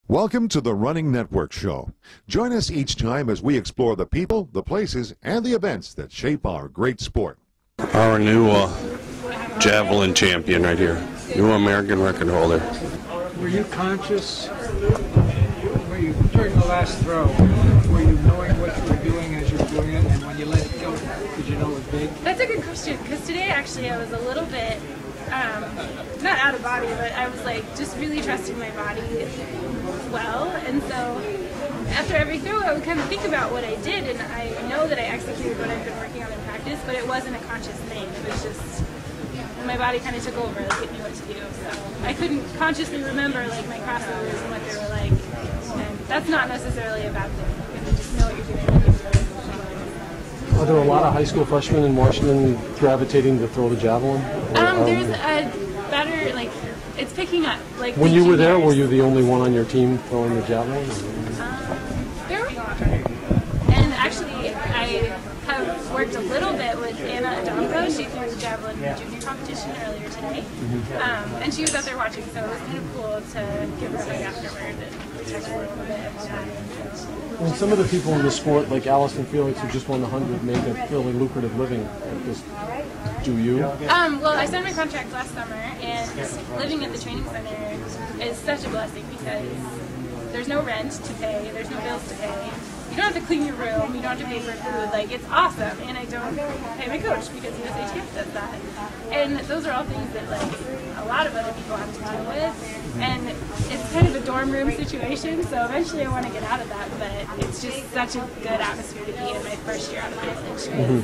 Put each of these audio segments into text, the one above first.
Welcome to the Running Network Show. Join us each time as we explore the people, the places, and the events that shape our great sport. Our new Javelin champion right here, new American record holder. Were you conscious, during the last throw, were you knowing what you were doing as you were doing it, and when you let it go, did you know it was big? That's a good question, because today actually I was a little bit, not out of body, but I was like just really trusting my body well, and so after every throw I would kind of think about what I did, and I know that I executed what I've been working on in practice, but it wasn't a conscious thing. It was just, my body kind of took over, like it knew what to do, so I couldn't consciously remember like my crossovers and what they were like, and that's not necessarily a bad thing. You can just know what you're doing. Are there a lot of high school freshmen in Washington gravitating to throw the javelin? There's a better, like, it's picking up. Like when you were there, were you the only one on your team throwing the javelin? There were a lot better. And actually, I have worked a little bit with Anna Adamko. She threw the javelin junior competition earlier today. And she was out there watching, so it was kind of cool to give her a hug afterward and touch her a little bit. And some of the people in the sport, like Allison Felix, who just won the 100, made a fairly lucrative living at this. Do you? Well, I signed my contract last summer, and living at the training center is such a blessing because there's no rent to pay, there's no bills to pay. You don't have to clean your room, you don't have to pay for food. Like, it's awesome, and I don't pay my coach because USA Champ does that. And those are all things that, like, a lot of other people have to deal with. And it's kind of a dorm room situation, so eventually I want to get out of that, but it's just such a good atmosphere to be in my first year out of college because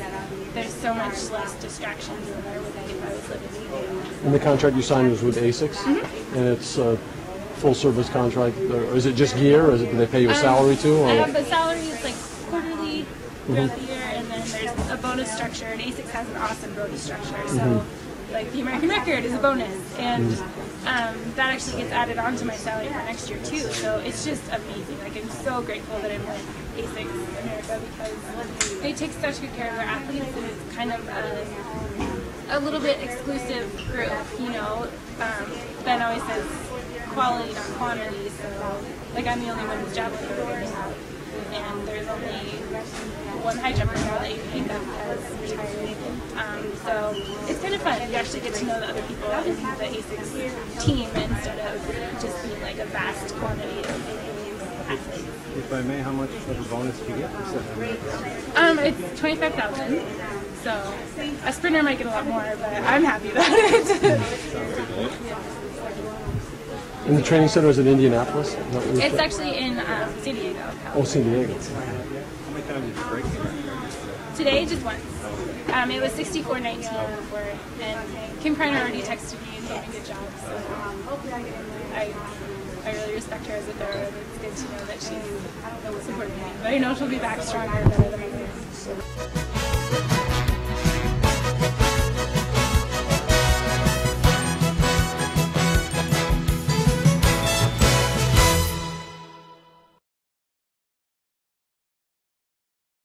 there's so much less distractions than there would be if I was living. And the contract you signed was with ASICS, and it's a full-service contract, or is it just gear, or do they pay you a salary too? Or? I have a salary, it's like quarterly throughout the year, and then there's a bonus structure, and ASICS has an awesome bonus structure, so like the American record is a bonus, and that actually gets added on to my salary for next year too, so it's just amazing. Like, I'm so grateful that I'm with ASICS America because they take such good care of their athletes, and it's kind of a little bit exclusive group, you know. Ben always says quality, not quantity, so like I'm the only one who's javelin over and there's only one high jumper now that you think of as retired. So it's kind of fun. You actually get to know the other people in the ASICS team instead of just being like a vast quantity of athletes. If I may, how much of a bonus do you get? It's $25,000. So a sprinter might get a lot more, but I'm happy about it. And the training center is in Indianapolis? It's actually in San Diego, California. Oh, San Diego. How many times did you break it? Today, just once. It was 64-19 before, and Kim Kreiner already texted me and gave me a good job, so I really respect her as a thrower, and it's good to know that she's supporting me. But I know she'll be back stronger and better than ever.